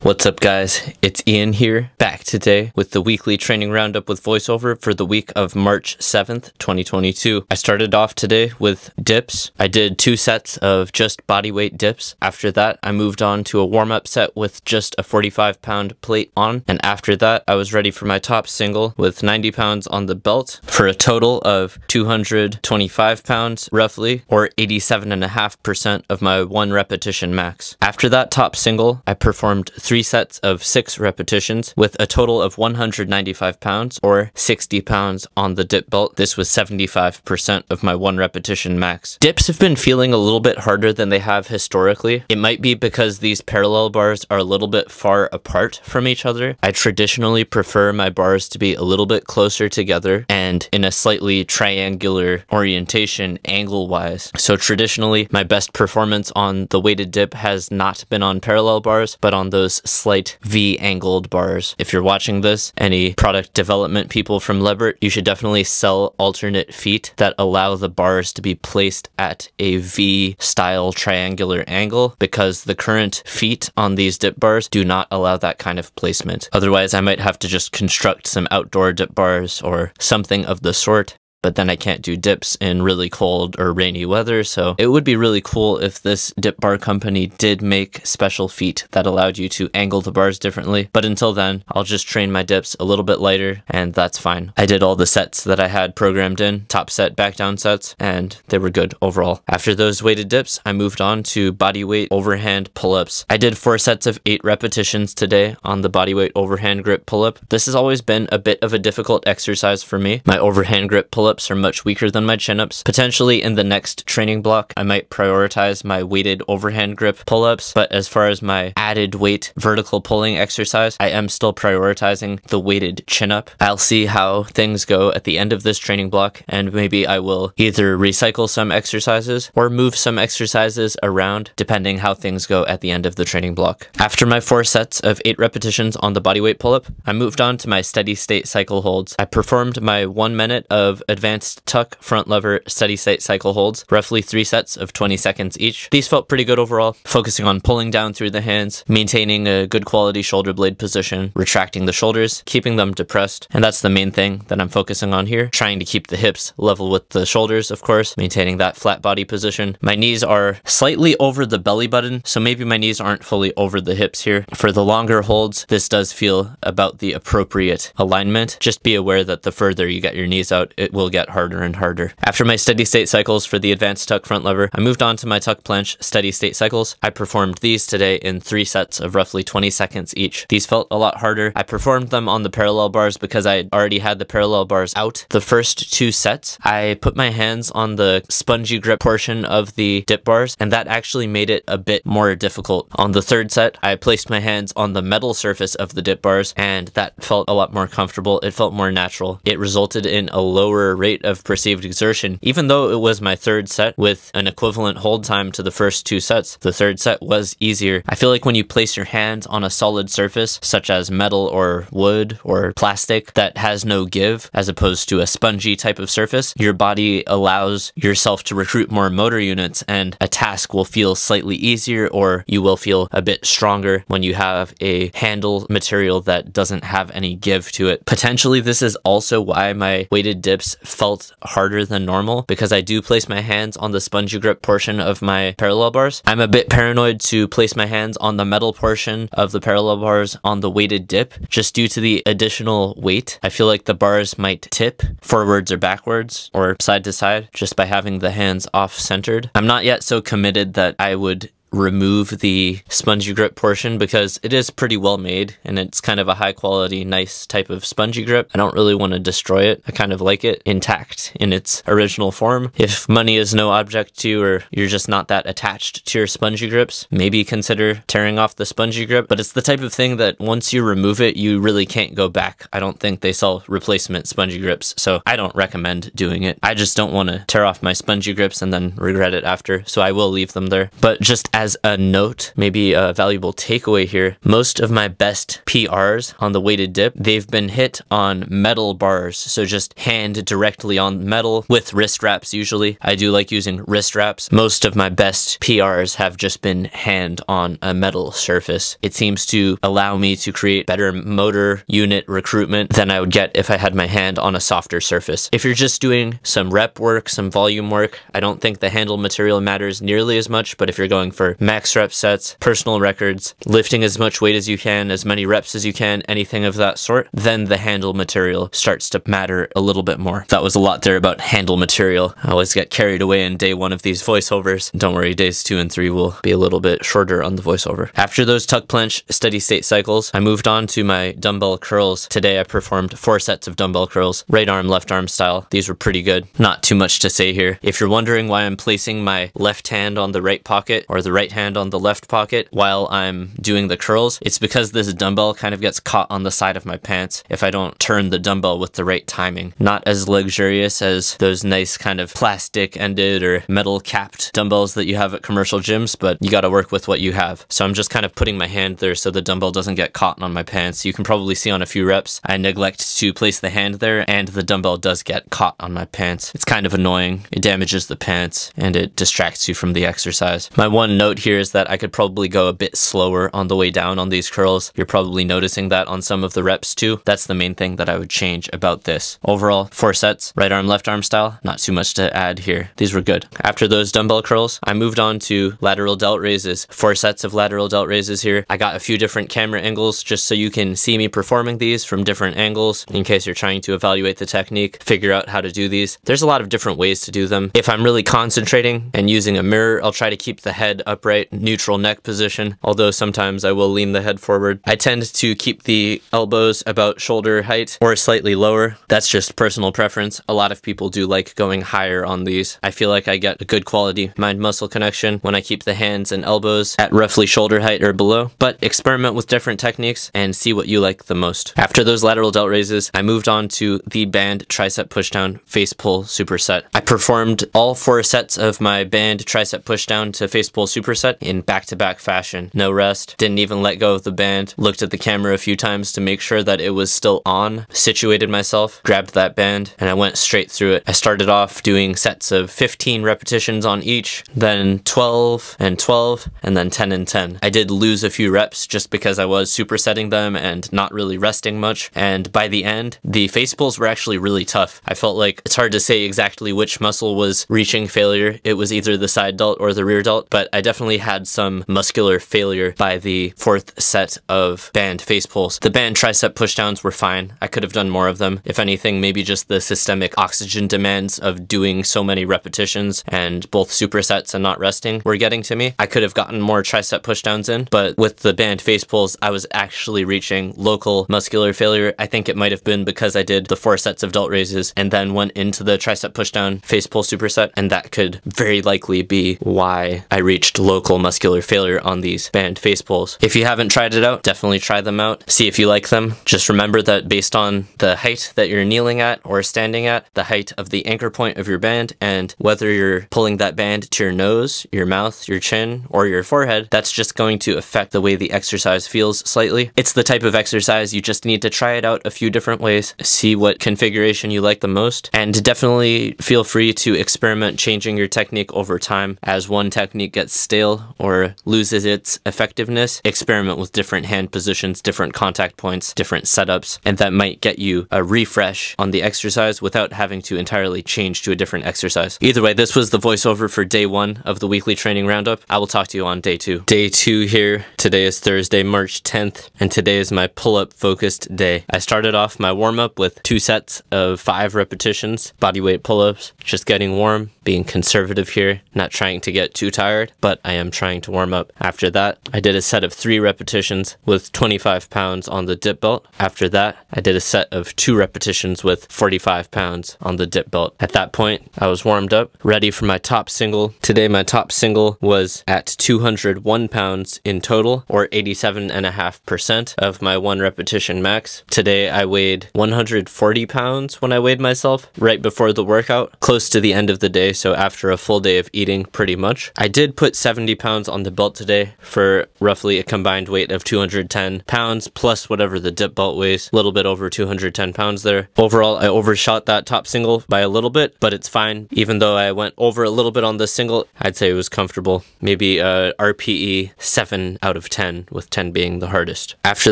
What's up guys, it's Ian here, back today with the weekly training roundup with voiceover for the week of March 7th, 2022. I started off today with dips. I did 2 sets of just bodyweight dips. After that, I moved on to a warm-up set with just a 45-pound plate on, and after that, I was ready for my top single with 90 pounds on the belt for a total of 225 pounds, roughly, or 87.5% of my 1 repetition max. After that top single, I performed 3 sets of 6 repetitions with a total of 195 pounds or 60 pounds on the dip belt. This was 75% of my 1 repetition max. Dips have been feeling a little bit harder than they have historically. It might be because these parallel bars are a little bit far apart from each other. I traditionally prefer my bars to be a little bit closer together and in a slightly triangular orientation angle-wise. So traditionally, my best performance on the weighted dip has not been on parallel bars, but on those slight V-angled bars. If you're watching this, any product development people from Lebert, you should definitely sell alternate feet that allow the bars to be placed at a V-style triangular angle, because the current feet on these dip bars do not allow that kind of placement. Otherwise, I might have to just construct some outdoor dip bars or something of the sort. But then I can't do dips in really cold or rainy weather, so it would be really cool if this dip bar company did make special feet that allowed you to angle the bars differently. But until then, I'll just train my dips a little bit lighter, and that's fine. I did all the sets that I had programmed in, top set, back down sets, and they were good overall. After those weighted dips, I moved on to bodyweight overhand pull-ups. I did 4 sets of 8 repetitions today on the bodyweight overhand grip pull-up. This has always been a bit of a difficult exercise for me. My overhand grip pull-ups are much weaker than my chin-ups. Potentially in the next training block, I might prioritize my weighted overhand grip pull-ups, but as far as my added weight vertical pulling exercise, I am still prioritizing the weighted chin-up. I'll see how things go at the end of this training block, and maybe I will either recycle some exercises or move some exercises around, depending how things go at the end of the training block. After my 4 sets of 8 repetitions on the bodyweight pull-up, I moved on to my steady state cycle holds. I performed my 1 minute of advanced tuck front lever steady state cycle holds, roughly 3 sets of 20 seconds each. These felt pretty good overall, focusing on pulling down through the hands, maintaining a good quality shoulder blade position, retracting the shoulders, keeping them depressed, and that's the main thing that I'm focusing on here, trying to keep the hips level with the shoulders, of course, maintaining that flat body position. My knees are slightly over the belly button, so maybe my knees aren't fully over the hips here. For the longer holds, this does feel about the appropriate alignment. Just be aware that the further you get your knees out, it will get harder and harder. After my steady state cycles for the advanced tuck front lever, I moved on to my tuck planche steady state cycles. I performed these today in 3 sets of roughly 20 seconds each. These felt a lot harder. I performed them on the parallel bars because I already had the parallel bars out. The first 2 sets, I put my hands on the spongy grip portion of the dip bars, and that actually made it a bit more difficult. On the 3rd set, I placed my hands on the metal surface of the dip bars, and that felt a lot more comfortable. It felt more natural. It resulted in a lower rate of perceived exertion. Even though it was my 3rd set with an equivalent hold time to the first 2 sets, the 3rd set was easier. I feel like when you place your hands on a solid surface, such as metal or wood or plastic that has no give, as opposed to a spongy type of surface, your body allows yourself to recruit more motor units, and a task will feel slightly easier, or you will feel a bit stronger when you have a handle material that doesn't have any give to it. Potentially this is also why my weighted dips felt harder than normal, because I do place my hands on the spongy grip portion of my parallel bars. I'm a bit paranoid to place my hands on the metal portion of the parallel bars on the weighted dip, just due to the additional weight. I feel like the bars might tip forwards or backwards or side to side just by having the hands off-centered. I'm not yet so committed that I would remove the spongy grip portion, because it is pretty well made and it's kind of a high quality, nice type of spongy grip. I don't really want to destroy it. I kind of like it intact in its original form. If money is no object to you, or you're just not that attached to your spongy grips, maybe consider tearing off the spongy grip. But it's the type of thing that once you remove it, you really can't go back. I don't think they sell replacement spongy grips, so I don't recommend doing it. I just don't want to tear off my spongy grips and then regret it after, so I will leave them there. But just As a note, maybe a valuable takeaway here, most of my best PRs on the weighted dip, they've been hit on metal bars. So just hand directly on metal with wrist wraps usually. I do like using wrist wraps. Most of my best PRs have just been hand on a metal surface. It seems to allow me to create better motor unit recruitment than I would get if I had my hand on a softer surface. If you're just doing some rep work, some volume work, I don't think the handle material matters nearly as much, but if you're going for max rep sets, personal records, lifting as much weight as you can, as many reps as you can, anything of that sort, then the handle material starts to matter a little bit more. That was a lot there about handle material. I always get carried away in day 1 of these voiceovers. Don't worry, days 2 and 3 will be a little bit shorter on the voiceover. After those tuck planche steady state cycles, I moved on to my dumbbell curls. Today I performed 4 sets of dumbbell curls, right arm, left arm style. These were pretty good. Not too much to say here. If you're wondering why I'm placing my left hand on the right pocket or the right hand on the left pocket while I'm doing the curls, it's because this dumbbell kind of gets caught on the side of my pants if I don't turn the dumbbell with the right timing. Not as luxurious as those nice kind of plastic ended or metal capped dumbbells that you have at commercial gyms, but you gotta work with what you have. So I'm just kind of putting my hand there so the dumbbell doesn't get caught on my pants. You can probably see on a few reps, I neglect to place the hand there and the dumbbell does get caught on my pants. It's kind of annoying. It damages the pants and it distracts you from the exercise. My one note here is that I could probably go a bit slower on the way down on these curls. You're probably noticing that on some of the reps too. That's the main thing that I would change about this. Overall, 4 sets, right arm, left arm style. Not too much to add here. These were good. After those dumbbell curls, I moved on to lateral delt raises. 4 sets of lateral delt raises here. I got a few different camera angles just so you can see me performing these from different angles in case you're trying to evaluate the technique, figure out how to do these. There's a lot of different ways to do them. If I'm really concentrating and using a mirror, I'll try to keep the head upright, neutral neck position, although sometimes I will lean the head forward. I tend to keep the elbows about shoulder height or slightly lower. That's just personal preference. A lot of people do like going higher on these. I feel like I get a good quality mind-muscle connection when I keep the hands and elbows at roughly shoulder height or below, but experiment with different techniques and see what you like the most. After those lateral delt raises, I moved on to the band tricep pushdown face pull superset. I performed all 4 sets of my band tricep pushdown to face pull superset in back-to-back fashion. No rest. Didn't even let go of the band. Looked at the camera a few times to make sure that it was still on. Situated myself, grabbed that band, and I went straight through it. I started off doing sets of 15 repetitions on each, then 12 and 12, and then 10 and 10. I did lose a few reps just because I was supersetting them and not really resting much, and by the end, the face pulls were actually really tough. I felt like it's hard to say exactly which muscle was reaching failure. It was either the side delt or the rear delt, but I definitely had some muscular failure by the 4th set of band face pulls. The band tricep pushdowns were fine. I could have done more of them. If anything, maybe just the systemic oxygen demands of doing so many repetitions and both supersets and not resting were getting to me. I could have gotten more tricep pushdowns in, but with the band face pulls, I was actually reaching local muscular failure. I think it might have been because I did the 4 sets of delt raises and then went into the tricep pushdown face pull superset, and that could very likely be why I reached local muscular failure on these band face pulls. If you haven't tried it out, definitely try them out. See if you like them. Just remember that based on the height that you're kneeling at or standing at, the height of the anchor point of your band, and whether you're pulling that band to your nose, your mouth, your chin, or your forehead, that's just going to affect the way the exercise feels slightly. It's the type of exercise you just need to try it out a few different ways, see what configuration you like the most, and definitely feel free to experiment changing your technique over time. As one technique gets stale or loses its effectiveness, experiment with different hand positions, different contact points, different setups, and that might get you a refresh on the exercise without having to entirely change to a different exercise. Either way, this was the voiceover for day 1 of the weekly training roundup. I will talk to you on day 2. Day 2 here. Today is Thursday, March 10th, and today is my pull-up focused day. I started off my warm-up with 2 sets of 5 repetitions, bodyweight pull-ups, just getting warm, being conservative here, not trying to get too tired, but I am trying to warm up. After that, I did a set of 3 repetitions with 25 pounds on the dip belt. After that, I did a set of 2 repetitions with 45 pounds on the dip belt. At that point, I was warmed up, ready for my top single. Today, my top single was at 201 pounds in total, or 87.5% of my 1 repetition max. Today, I weighed 140 pounds when I weighed myself right before the workout, close to the end of the day, so after a full day of eating pretty much. I did put 70 pounds on the belt today for roughly a combined weight of 210 pounds plus whatever the dip belt weighs, a little bit over 210 pounds there. Overall, I overshot that top single by a little bit, but it's fine. Even though I went over a little bit on the single, I'd say it was comfortable. Maybe a RPE 7 out of 10, with 10 being the hardest. After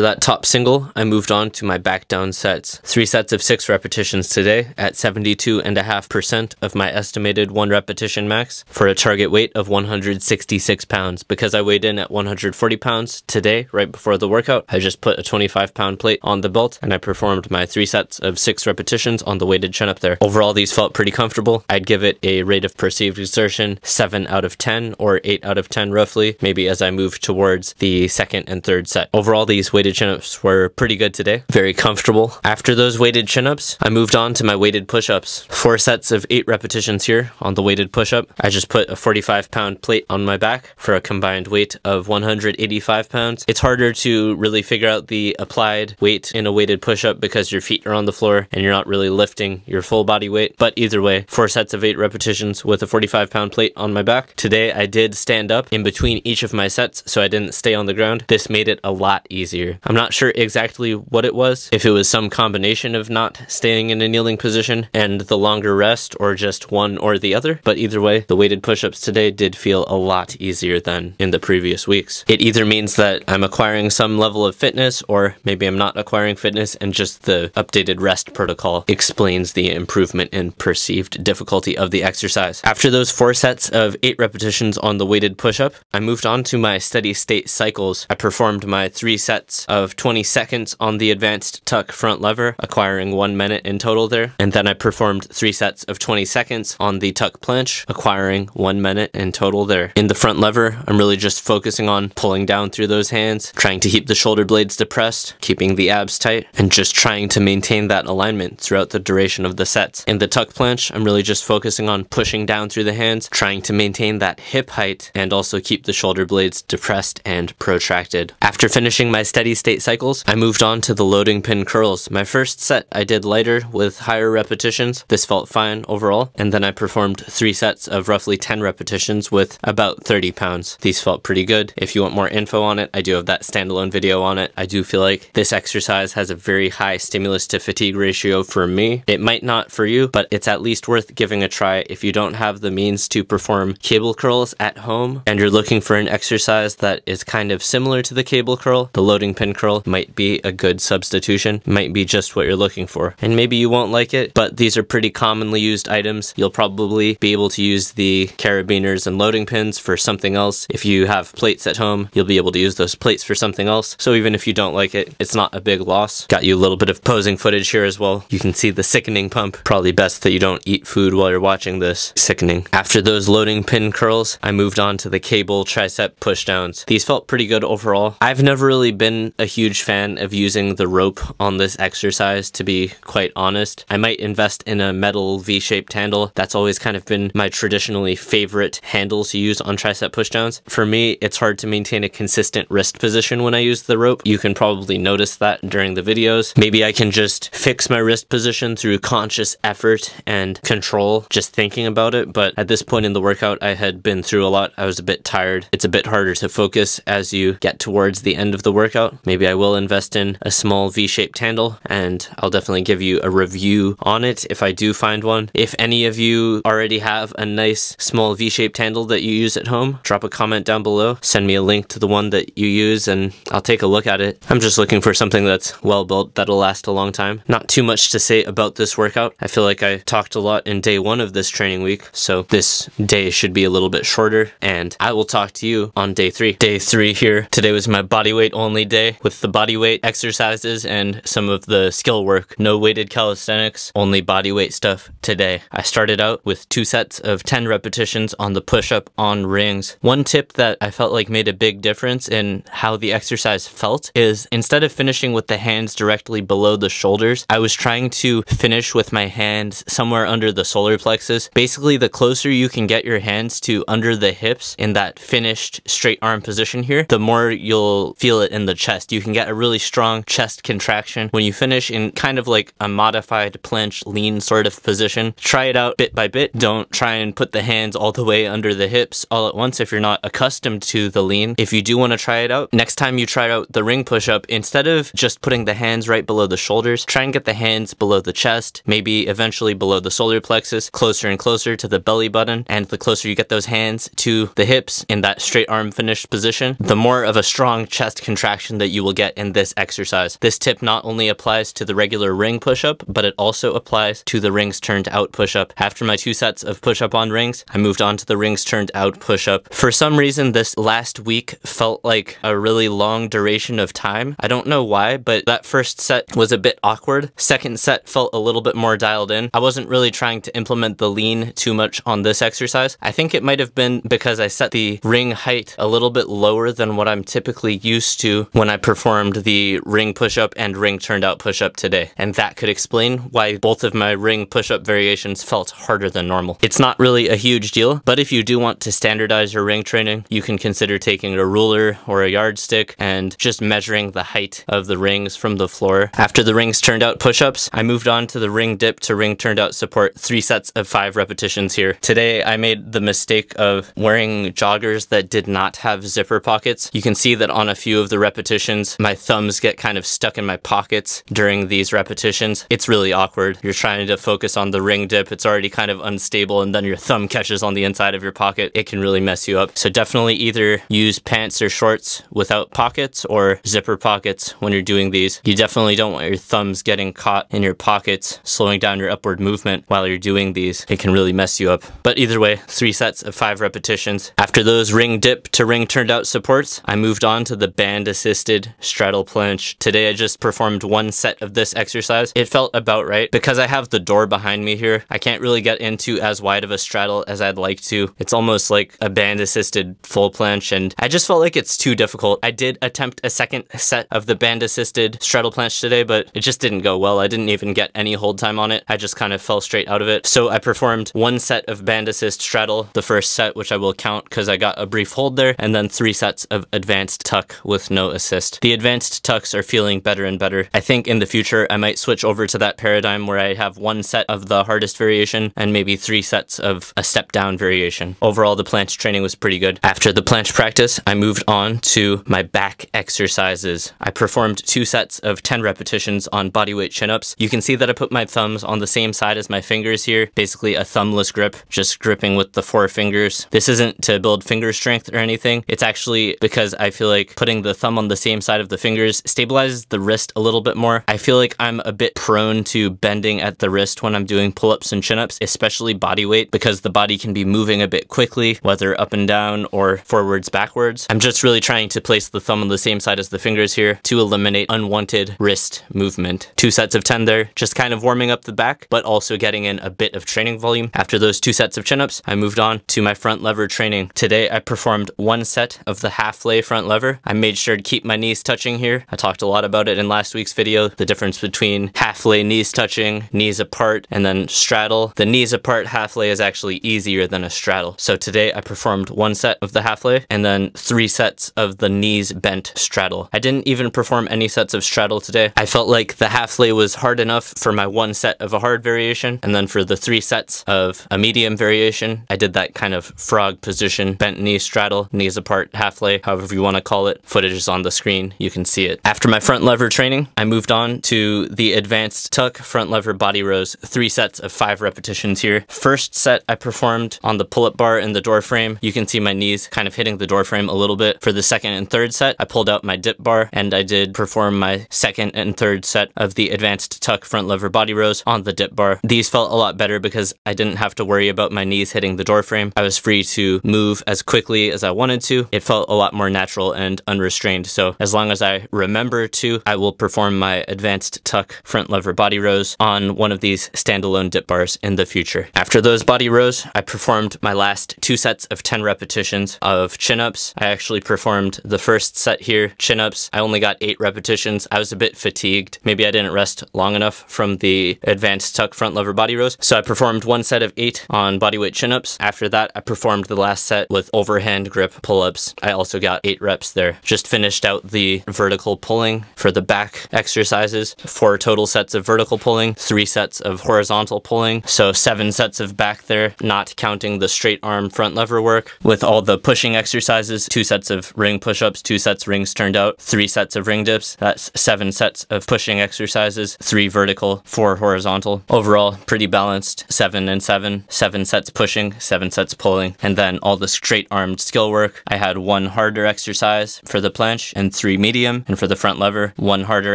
that top single, I moved on to my back down sets. 3 sets of 6 repetitions today at 72.5% of my estimated 1 repetition max for a target weight of 166 pounds. Because I weighed in at 140 pounds today, right before the workout, I just put a 25-pound plate on the belt and I performed my 3 sets of 6 repetitions on the weighted chin up there. Overall, these felt pretty comfortable. I'd give it a rate of perceived exertion 7 out of 10 or 8 out of 10 roughly, maybe as I move towards the second and third set. Overall, these weighted chin-ups were pretty good today. Very comfortable. After those weighted chin-ups, I moved on to my weighted push-ups. 4 sets of 8 repetitions here on the weighted push-up. I just put a 45-pound plate on my back for a combined weight of 185 pounds. It's harder to really figure out the applied weight in a weighted push-up because your feet are on the floor and you're not really lifting your full body weight. But either way, 4 sets of 8 repetitions with a 45-pound plate on my back. Today, I did stand up in between each of my sets, so I didn't stay on the ground. This made it a lot easier. I'm not sure exactly what it was, if it was some combination of not staying in a kneeling position and the longer rest, or just one or the other, but either way, the weighted push-ups today did feel a lot easier than in the previous weeks. It either means that I'm acquiring some level of fitness, or maybe I'm not acquiring fitness and just the updated rest protocol explains the improvement in perceived difficulty of the exercise. After those 4 sets of 8 repetitions on the weighted push-up, I moved on to my steady state cycles. I performed my 3 sets of 20 seconds on the advanced tuck front lever, acquiring 1 minute in total there, and then I performed 3 sets of 20 seconds on the tuck planche, acquiring 1 minute in total there. In the front lever, I'm really just focusing on pulling down through those hands, trying to keep the shoulder blades depressed, keeping the abs tight, and just trying to maintain that alignment throughout the duration of the sets. In the tuck planche, I'm really just focusing on pushing down through the hands, trying to maintain that hip height, and also keep the shoulder blades depressed and protracted. After finishing my steady state cycles, I moved on to the loading pin curls. My first set I did lighter with higher repetitions. This felt fine overall, and then I performed 3 sets of roughly 10 repetitions with about 30 pounds. These felt pretty good. If you want more info on it, I do have that standalone video on it. I do feel like this exercise has a very high stimulus to fatigue ratio for me. It might not for you, but it's at least worth giving a try if you don't have the means to perform cable curls at home and you're looking for an exercise that is kind of similar to the cable curl. The loading pin curl might be a good substitution, might be just what you're looking for. And maybe you won't like it, but these are pretty commonly used items. You'll probably be able to use the carabiners and loading pins for something else. If you have plates at home, you'll be able to use those plates for something else. So even if you don't like it, it's not a big loss. Got you a little bit of posing footage here as well. You can see the sickening pump. Probably best that you don't eat food while you're watching this. Sickening. After those loading pin curls, I moved on to the cable tricep pushdowns. These felt pretty good overall. I've never really been a huge fan of using the rope on this exercise, to be quite honest. I might invest in a metal V-shaped handle. That's always kind of been my traditionally favorite handle to use on tricep pushdowns. For me, it's hard to maintain a consistent wrist position when I use the rope. You can probably notice that during the videos. Maybe I can just fix my wrist position through conscious effort and control, just thinking about it. But at this point in the workout, I had been through a lot. I was a bit tired. It's a bit harder to focus as you get towards the end of the workout. Maybe I will invest in a small V-shaped handle, and I'll definitely give you a review on it if I do find one. If any of you already have a nice small V-shaped handle that you use at home, drop a comment down below. Send me a link to the one that you use and I'll take a look at it. I'm just looking for something that's well built that'll last a long time. Not too much to say about this workout. I feel like I talked a lot in day 1 of this training week, so this day should be a little bit shorter, and I will talk to you on day 3. Day 3 here. Today was my bodyweight only day with the bodyweight exercises and some of the skill work. No weighted calisthenics, only bodyweight stuff today. I started out with 2 sets of 10 repetitions on the push-up on rings. One tip that I felt like made a big difference in how the exercise felt is instead of finishing with the hands directly below the shoulders, I was trying to finish with my hands somewhere under the solar plexus. Basically, the closer you can get your hands to under the hips in that finished straight arm position here, the more you'll feel it in the chest. You can get a really strong chest contraction when you finish in kind of like a modified planche lean sort of position. Try it out bit by bit. Don't try and put the hands all the way under the hips. All all at once if you're not accustomed to the lean. If you do want to try it out, next time you try out the ring push-up, instead of just putting the hands right below the shoulders, try and get the hands below the chest, maybe eventually below the solar plexus, closer and closer to the belly button. And the closer you get those hands to the hips in that straight arm finished position, the more of a strong chest contraction that you will get in this exercise. This tip not only applies to the regular ring push-up, but it also applies to the rings turned out push-up. After my 2 sets of push-up on rings, I moved on to the rings turned out push-up. For some reason, this last week felt like a really long duration of time. I don't know why, but that first set was a bit awkward. Second set felt a little bit more dialed in. I wasn't really trying to implement the lean too much on this exercise. I think it might have been because I set the ring height a little bit lower than what I'm typically used to when I performed the ring push-up and ring turned out push-up today. And that could explain why both of my ring push-up variations felt harder than normal. It's not really a huge deal, but if you do want to standardize your ring training, you can consider taking a ruler or a yardstick and just measuring the height of the rings from the floor. After the rings turned out push-ups, I moved on to the ring dip to ring turned out support, 3 sets of 5 repetitions here. Today, I made the mistake of wearing joggers that did not have zipper pockets. You can see that on a few of the repetitions, my thumbs get kind of stuck in my pockets during these repetitions. It's really awkward. You're trying to focus on the ring dip. It's already kind of unstable, and then your thumb catches on the inside of your pocket. It can really mess you up. So definitely either use pants or shorts without pockets or zipper pockets when you're doing these. You definitely don't want your thumbs getting caught in your pockets, slowing down your upward movement while you're doing these. It can really mess you up. But either way, 3 sets of 5 repetitions. After those ring dip to ring turned out supports, I moved on to the band assisted straddle planche. Today I just performed 1 set of this exercise. It felt about right. Because I have the door behind me here, I can't really get into as wide of a straddle as I'd like to. It's almost like a band assisted full planche, and I just felt like it's too difficult. I did attempt a second set of the band assisted straddle planche today, but it just didn't go well. I didn't even get any hold time on it. I just kind of fell straight out of it. So I performed 1 set of band assist straddle, the first set, which I will count because I got a brief hold there, and then 3 sets of advanced tuck with no assist. The advanced tucks are feeling better and better. I think in the future I might switch over to that paradigm where I have 1 set of the hardest variation and maybe 3 sets of a step down variation. Overall, the planche training was pretty good. After the planche practice, I moved on to my back exercises. I performed 2 sets of 10 repetitions on bodyweight chin-ups. You can see that I put my thumbs on the same side as my fingers here, basically a thumbless grip, just gripping with the 4 fingers. This isn't to build finger strength or anything. It's actually because I feel like putting the thumb on the same side of the fingers stabilizes the wrist a little bit more. I feel like I'm a bit prone to bending at the wrist when I'm doing pull-ups and chin-ups, especially bodyweight, because the body can be moving a bit quickly, whether up and down or forwards, backwards. I'm just really trying to place the thumb on the same side as the fingers here to eliminate unwanted wrist movement. 2 sets of 10 there, just kind of warming up the back, but also getting in a bit of training volume. After those 2 sets of chin-ups, I moved on to my front lever training. Today, I performed 1 set of the half lay front lever. I made sure to keep my knees touching here. I talked a lot about it in last week's video, the difference between half lay knees touching, knees apart, and then straddle. The knees apart half lay is actually easier than a straddle. So today I performed 1 set of the half lay and then 3 sets of the knees bent straddle. I didn't even perform any sets of straddle today. I felt like the half lay was hard enough for my 1 set of a hard variation, and then for the 3 sets of a medium variation, I did that kind of frog position, bent knee straddle, knees apart half lay, however you want to call it. Footage is on the screen, you can see it. After my front lever training, I moved on to the advanced tuck front lever body rows, 3 sets of 5 repetitions here. First set I performed on the pull-up bar in the door frame. You can see my knees kind of hitting the door frame a little bit. For the second and third set, I pulled out my dip bar and I did perform my second and third set of the advanced tuck front lever body rows on the dip bar. These felt a lot better because I didn't have to worry about my knees hitting the door frame. I was free to move as quickly as I wanted to. It felt a lot more natural and unrestrained. So as long as I remember to, I will perform my advanced tuck front lever body rows on one of these standalone dip bars in the future. After those body rows, I performed my last 2 sets of 10 repetitions of chin-ups. I actually performed the first set here, chin-ups. I only got 8 repetitions. I was a bit fatigued. Maybe I didn't rest long enough from the advanced tuck front lever body rows. So I performed 1 set of 8 on bodyweight chin-ups. After that, I performed the last set with overhand grip pull-ups. I also got 8 reps there. Just finished out the vertical pulling for the back exercises. 4 total sets of vertical pulling, 3 sets of horizontal pulling. So 7 sets of back there, not counting the straight arm front lever over work with all the pushing exercises, 2 sets of ring push-ups, 2 sets rings turned out, 3 sets of ring dips. That's 7 sets of pushing exercises, 3 vertical, 4 horizontal. Overall, pretty balanced, 7 and 7, 7 sets pushing, 7 sets pulling, and then all the straight armed skill work. I had 1 harder exercise for the planche and 3 medium, and for the front lever, 1 harder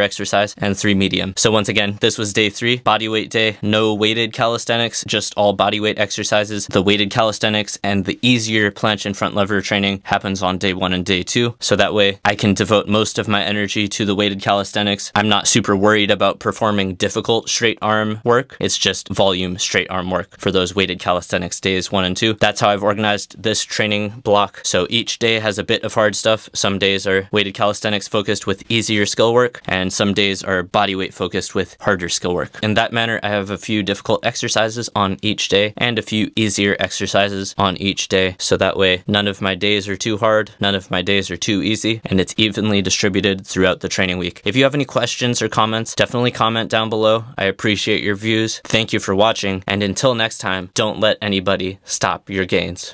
exercise and 3 medium. So once again, this was day 3, bodyweight day, no weighted calisthenics, just all bodyweight exercises. The weighted calisthenics and the easier planche and front lever training happens on day 1 and day 2, so that way I can devote most of my energy to the weighted calisthenics. I'm not super worried about performing difficult straight arm work. It's just volume straight arm work for those weighted calisthenics days 1 and 2. That's how I've organized this training block. So each day has a bit of hard stuff. Some days are weighted calisthenics focused with easier skill work, and some days are bodyweight focused with harder skill work. In that manner, I have a few difficult exercises on each day and a few easier exercises on each day. So that way, none of my days are too hard, none of my days are too easy, and it's evenly distributed throughout the training week. If you have any questions or comments, definitely comment down below. I appreciate your views. Thank you for watching, and until next time, don't let anybody stop your gains.